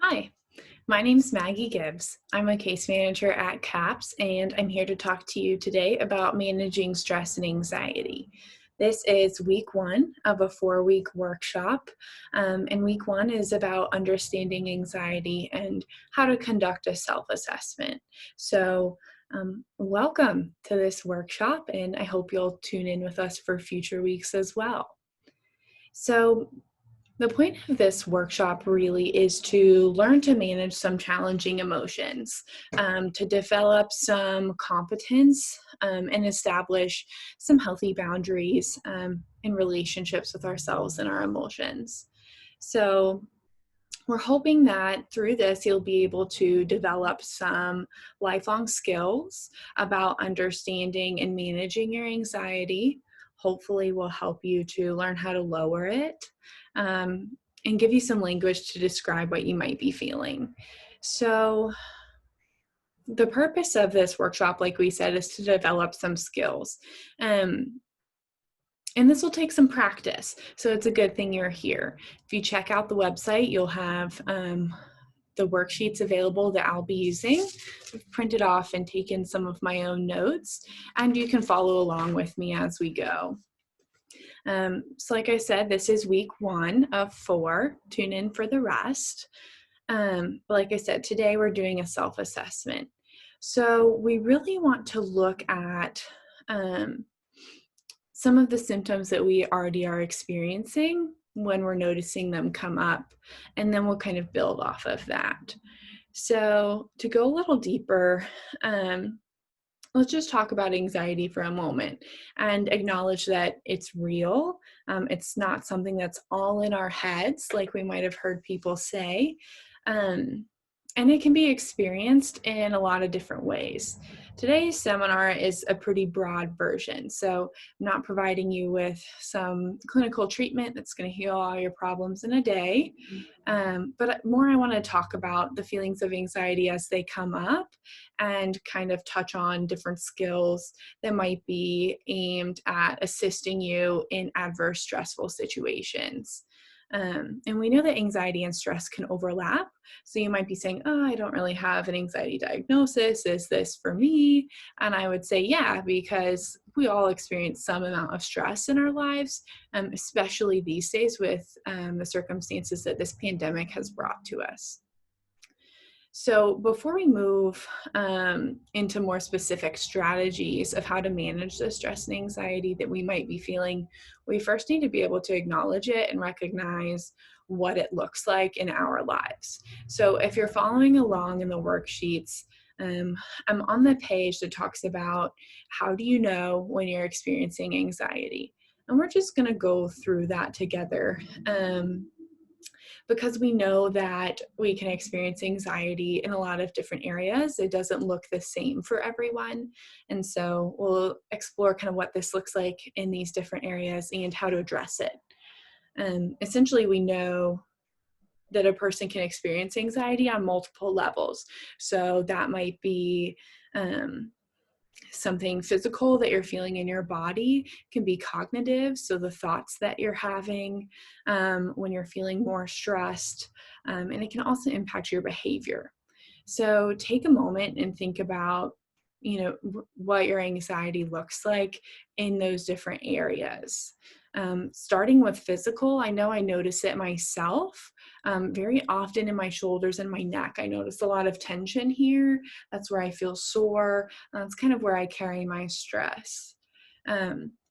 Hi, my name's Maggie Gibbs. I'm a case manager at CAPS, and I'm here to talk to you today about managing stress and anxiety. This is week one of a 4-week workshop, and week one is about understanding anxiety and how to conduct a self-assessment. So, welcome to this workshop, and I hope you'll tune in with us for future weeks as well. So, the point of this workshop really is to learn to manage some challenging emotions, to develop some competence, and establish some healthy boundaries in relationships with ourselves and our emotions. So we're hoping that through this, you'll be able to develop some lifelong skills about understanding and managing your anxiety. Hopefully will help you to learn how to lower it, and give you some language to describe what you might be feeling. So the purpose of this workshop, like we said, is to develop some skills. And this will take some practice, so it's a good thing you're here. If you check out the website, you'll have the worksheets available that I'll be using. I've printed off and taken some of my own notes, and you can follow along with me as we go. So like I said, this is week one of 4. Tune in for the rest. But like I said, today we're doing a self-assessment. So we really want to look at some of the symptoms that we already are experiencing when we're noticing them come up, and then we'll kind of build off of that. So to go a little deeper, let's just talk about anxiety for a moment and acknowledge that it's real. It's not something that's all in our heads, like we might have heard people say. And it can be experienced in a lot of different ways. Today's seminar is a pretty broad version, so I'm not providing you with some clinical treatment that's going to heal all your problems in a day, but more I want to talk about the feelings of anxiety as they come up and kind of touch on different skills that might be aimed at assisting you in adverse, stressful situations. And we know that anxiety and stress can overlap. So you might be saying, oh, I don't really have an anxiety diagnosis. Is this for me? And I would say, yeah, because we all experience some amount of stress in our lives, especially these days with the circumstances that this pandemic has brought to us. So before we move into more specific strategies of how to manage the stress and anxiety that we might be feeling, we first need to be able to acknowledge it and recognize what it looks like in our lives. So if you're following along in the worksheets, I'm on the page that talks about how do you know when you're experiencing anxiety. And we're just going to go through that together. Because we know that we can experience anxiety in a lot of different areas. It doesn't look the same for everyone. And so we'll explore kind of what this looks like in these different areas and how to address it. Essentially, we know that a person can experience anxiety on multiple levels. So that might be something physical that you're feeling in your body, can be cognitive, so the thoughts that you're having when you're feeling more stressed, and it can also impact your behavior. So take a moment and think about, what your anxiety looks like in those different areas. Starting with physical, I know I notice it myself very often in my shoulders and my neck. I notice a lot of tension here. That's where I feel sore. That's kind of where I carry my stress.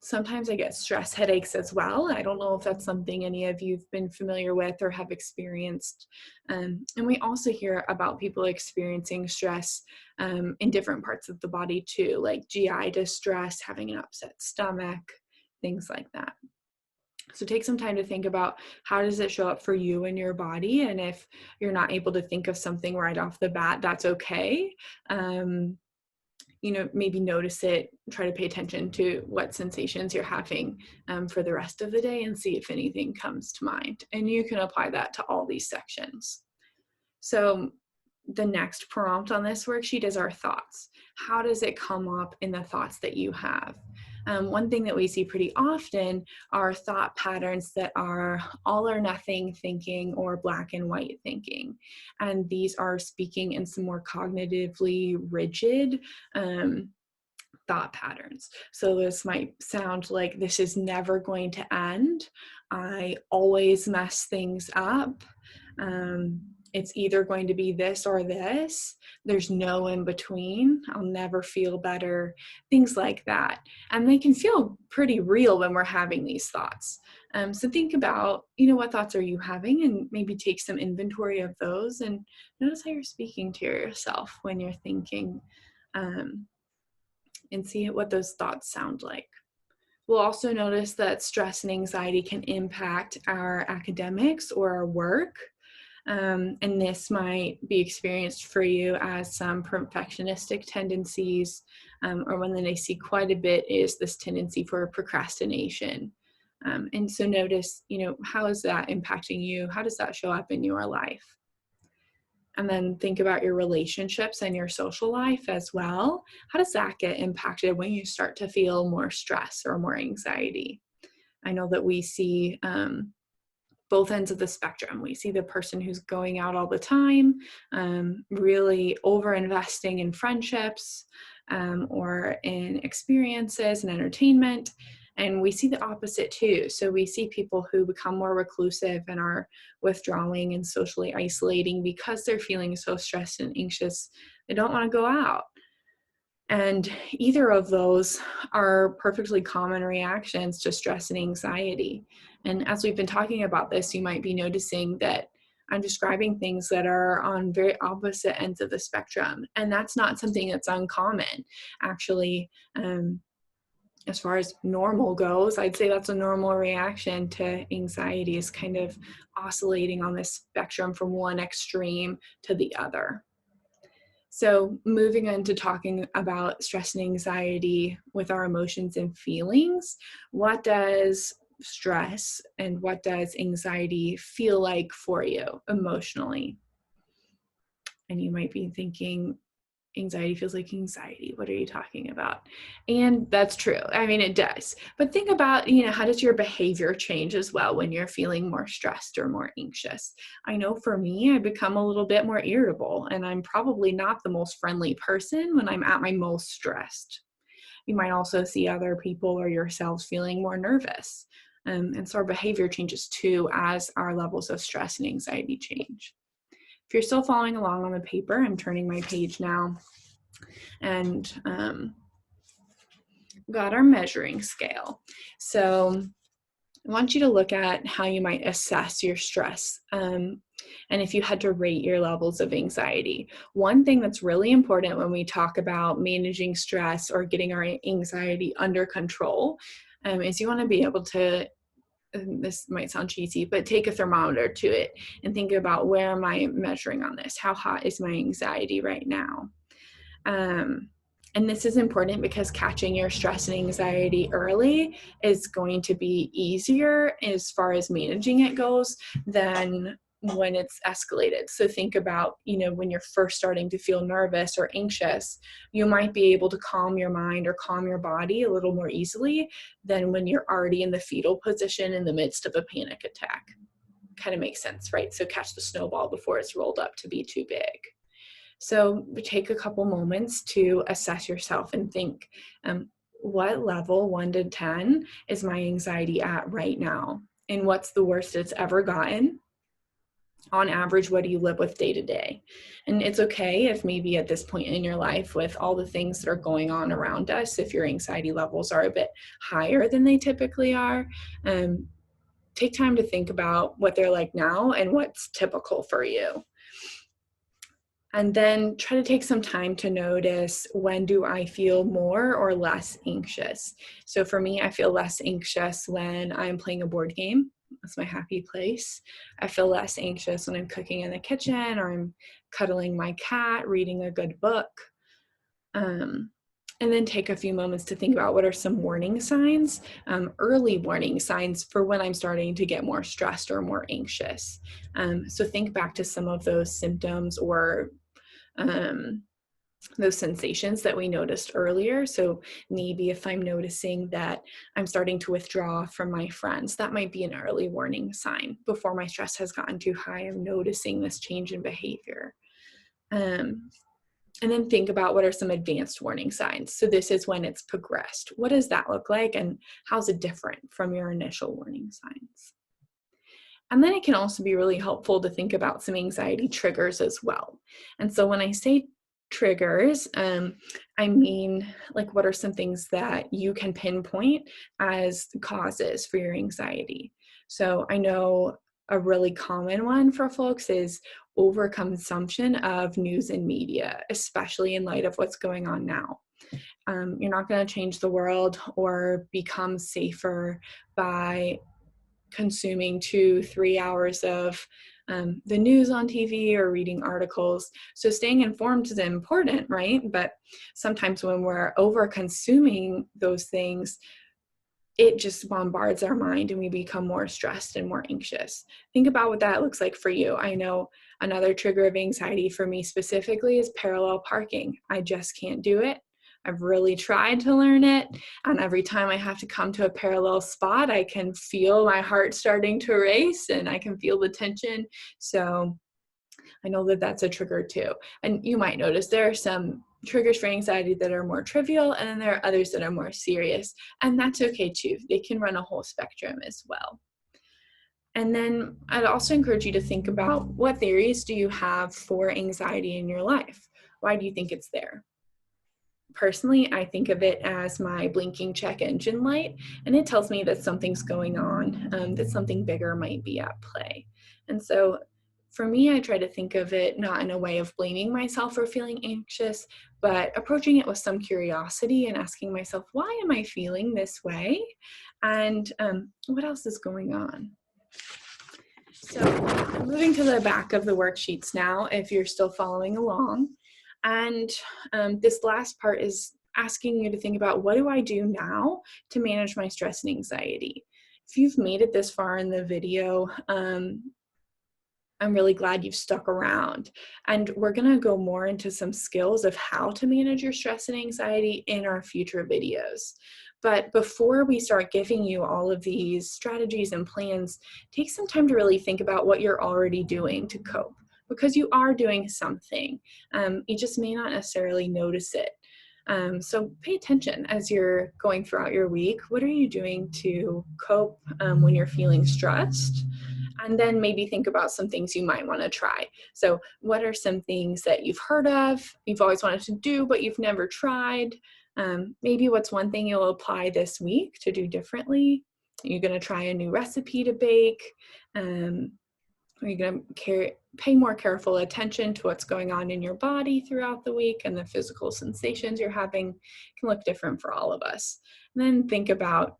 Sometimes I get stress headaches as well. I don't know if that's something any of you've been familiar with or have experienced. And we also hear about people experiencing stress in different parts of the body too, like GI distress, having an upset stomach, things like that. So take some time to think about how does it show up for you in your body, and if you're not able to think of something right off the bat, that's okay. Maybe notice it, try to pay attention to what sensations you're having for the rest of the day and see if anything comes to mind. And you can apply that to all these sections. So the next prompt on this worksheet is our thoughts. How does it come up in the thoughts that you have? One thing that we see pretty often are thought patterns that are all or nothing thinking or black and white thinking. And these are speaking in some more cognitively rigid thought patterns. So this might sound like this is never going to end. I always mess things up. It's either going to be this or this. There's no in between. I'll never feel better. Things like that. And they can feel pretty real when we're having these thoughts. So think about, what thoughts are you having, and maybe take some inventory of those and notice how you're speaking to yourself when you're thinking, and see what those thoughts sound like. We'll also notice that stress and anxiety can impact our academics or our work. And this might be experienced for you as some perfectionistic tendencies, or one that I see quite a bit is this tendency for procrastination. And so notice, how is that impacting you? How does that show up in your life? And then think about your relationships and your social life as well. How does that get impacted when you start to feel more stress or more anxiety? I know that we see both ends of the spectrum. We see the person who's going out all the time, really over-investing in friendships or in experiences and entertainment. And we see the opposite too. So we see people who become more reclusive and are withdrawing and socially isolating because they're feeling so stressed and anxious. They don't want to go out. And either of those are perfectly common reactions to stress and anxiety. And as we've been talking about this, you might be noticing that I'm describing things that are on very opposite ends of the spectrum. And that's not something that's uncommon. Actually, as far as normal goes, I'd say that's a normal reaction to anxiety, is kind of oscillating on this spectrum from one extreme to the other. So moving on to talking about stress and anxiety with our emotions and feelings, what does stress and what does anxiety feel like for you emotionally? And you might be thinking, anxiety feels like anxiety. What are you talking about? And that's true. I mean, it does. But think about, how does your behavior change as well when you're feeling more stressed or more anxious? I know for me, I become a little bit more irritable, and I'm probably not the most friendly person when I'm at my most stressed. You might also see other people or yourselves feeling more nervous. And so our behavior changes too as our levels of stress and anxiety change. If you're still following along on the paper, I'm turning my page now, and got our measuring scale. So I want you to look at how you might assess your stress. And if you had to rate your levels of anxiety, one thing that's really important when we talk about managing stress or getting our anxiety under control is you want to be able to, this might sound cheesy, but take a thermometer to it and think about, where am I measuring on this? How hot is my anxiety right now? And this is important because catching your stress and anxiety early is going to be easier as far as managing it goes than when it's escalated. So think about, when you're first starting to feel nervous or anxious, you might be able to calm your mind or calm your body a little more easily than when you're already in the fetal position in the midst of a panic attack. Kind of makes sense, right? So catch the snowball before it's rolled up to be too big. So take a couple moments to assess yourself and think, what level 1 to 10 is my anxiety at right now? And what's the worst it's ever gotten? On average, what do you live with day to day? And it's okay if maybe at this point in your life, with all the things that are going on around us, if your anxiety levels are a bit higher than they typically are, take time to think about what they're like now and what's typical for you. And then try to take some time to notice, when do I feel more or less anxious? So for me, I feel less anxious when I'm playing a board game. That's my happy place. I feel less anxious when I'm cooking in the kitchen, or I'm cuddling my cat, reading a good book. And then take a few moments to think about, what are some warning signs, early warning signs for when I'm starting to get more stressed or more anxious. So think back to some of those symptoms or those sensations that we noticed earlier. So maybe if I'm noticing that I'm starting to withdraw from my friends, that might be an early warning sign. Before my stress has gotten too high, I'm noticing this change in behavior. And then think about what are some advanced warning signs. So this is when it's progressed. What does that look like, and how's it different from your initial warning signs? And then it can also be really helpful to think about some anxiety triggers as well. And so when I say triggers, I mean, like, what are some things that you can pinpoint as causes for your anxiety? So I know a really common one for folks is overconsumption of news and media, especially in light of what's going on now. You're not going to change the world or become safer by consuming 2-3 hours of the news on TV or reading articles. So staying informed is important, right? But sometimes when we're over consuming those things, it just bombards our mind and we become more stressed and more anxious. Think about what that looks like for you. I know another trigger of anxiety for me specifically is parallel parking. I just can't do it. I've really tried to learn it, and every time I have to come to a parallel spot, I can feel my heart starting to race and I can feel the tension. So I know that that's a trigger too. And you might notice there are some triggers for anxiety that are more trivial, and then there are others that are more serious. And that's okay too. They can run a whole spectrum as well. And then I'd also encourage you to think about, what theories do you have for anxiety in your life? Why do you think it's there? Personally, I think of it as my blinking check engine light, and it tells me that something's going on, that something bigger might be at play. And so for me, I try to think of it not in a way of blaming myself for feeling anxious, but approaching it with some curiosity and asking myself, why am I feeling this way? And what else is going on? So I'm moving to the back of the worksheets now, if you're still following along. And this last part is asking you to think about, what do I do now to manage my stress and anxiety? If you've made it this far in the video, I'm really glad you've stuck around. And we're going to go more into some skills of how to manage your stress and anxiety in our future videos. But before we start giving you all of these strategies and plans, take some time to really think about what you're already doing to cope, because you are doing something. You just may not necessarily notice it. So pay attention as you're going throughout your week. What are you doing to cope when you're feeling stressed? And then maybe think about some things you might want to try. So what are some things that you've heard of, you've always wanted to do, but you've never tried? Maybe what's one thing you'll apply this week to do differently? You're going to try a new recipe to bake? Are you going to pay more careful attention to what's going on in your body throughout the week, and the physical sensations you're having can look different for all of us. And then think about,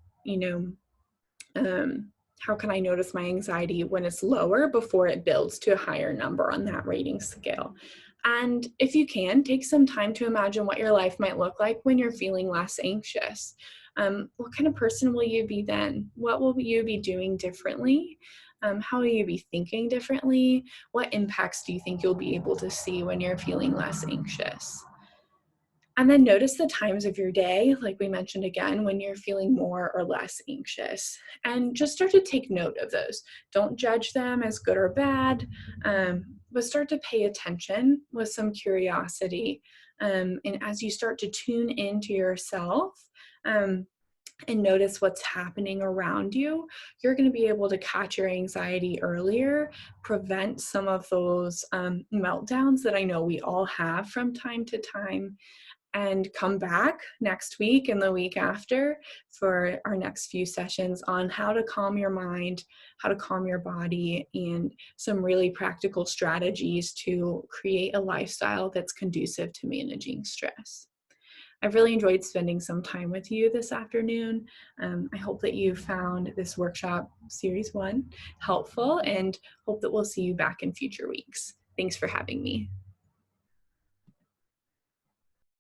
how can I notice my anxiety when it's lower before it builds to a higher number on that rating scale? And if you can, take some time to imagine what your life might look like when you're feeling less anxious. What kind of person will you be then? What will you be doing differently? How will you be thinking differently? What impacts do you think you'll be able to see when you're feeling less anxious? And then notice the times of your day, like we mentioned again, when you're feeling more or less anxious. And just start to take note of those. Don't judge them as good or bad, but start to pay attention with some curiosity. And as you start to tune into yourself, and notice what's happening around you, you're going to be able to catch your anxiety earlier, prevent some of those meltdowns that I know we all have from time to time, and come back next week and the week after for our next few sessions on how to calm your mind, how to calm your body, and some really practical strategies to create a lifestyle that's conducive to managing stress. I've really enjoyed spending some time with you this afternoon. I hope that you found this workshop, Series 1, helpful, and hope that we'll see you back in future weeks. Thanks for having me.